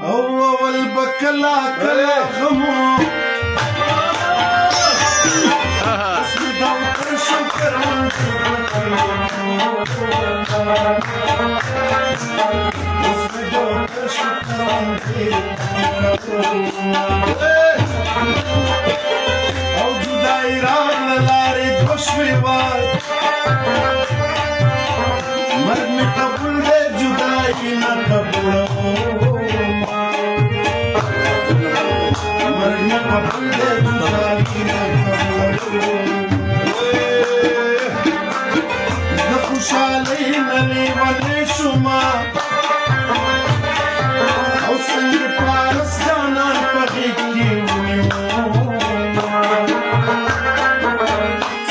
اول بکلا کلا غمو اسم دور شکر اسم دور شکر او جدائی راگ لاری دوشوی وار مرگ میں قبول دے جدائی نہ قبول مرگ میں قبول دے جدائی نہ قبول خوشحالی نلی ولی شما او سنگ پارس جانان پغی کیونیو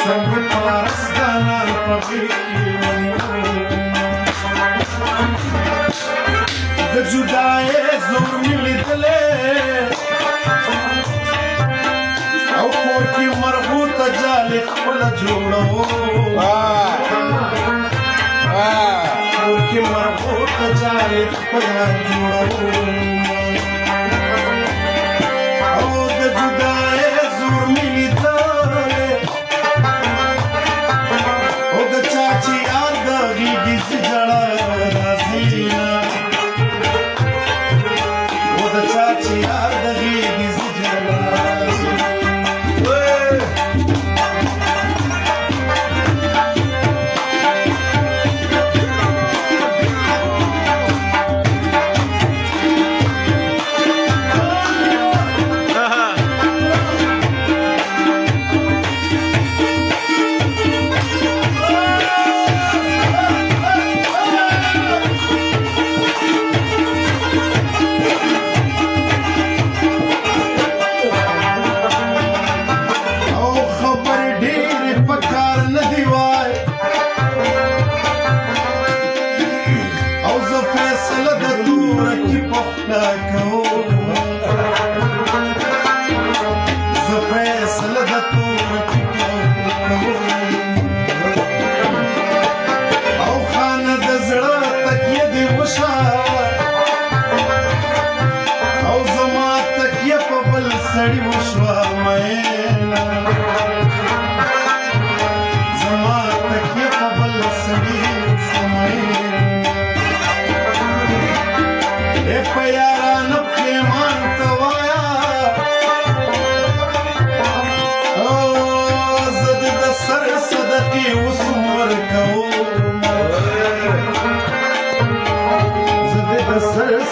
سنگ پارس جانان پغی کیونیو د جدائی زور ملی دلے او کور کی مرغوط جالی خپل جوڑو की मरबूत जाए खुदा जुड़ो ओ द जुदाए जुर मिली तारे ओ द चाची यार दगी दिस जड़ा राजीना ओ द चाची यार दगी दिस जड़ा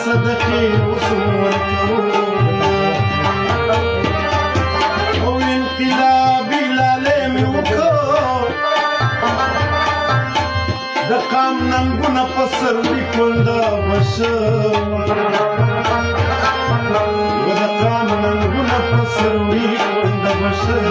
صدقي وصورته او انقلابي لالم وکړ د قام ننګونه پسر لیکل وشه و د قام ننګونه پسر لیکل وشه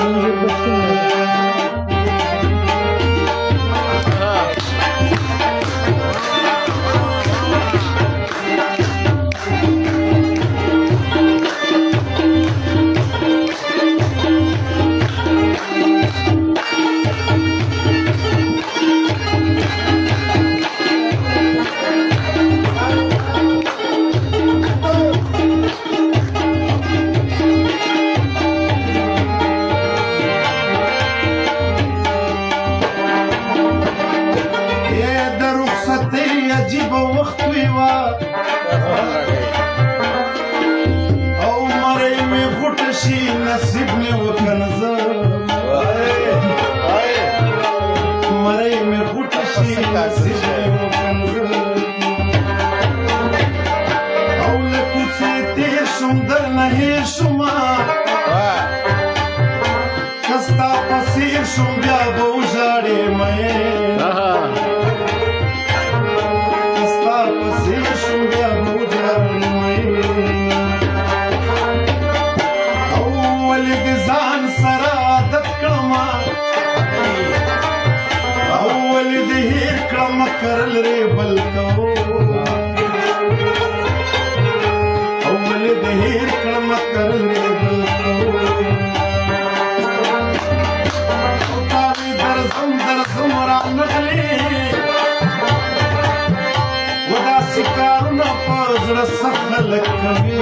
عجیب وخت ویوا او مړی مې غوټ شي نصیب مې وکنزه مړی مې غوټ شي نصیب مې وکنزه او له کوڅې تېر شوم درنه هېر شومه که ستا په څېر شوم بیا به وژاړې مینه اول دزان څه خلک کوي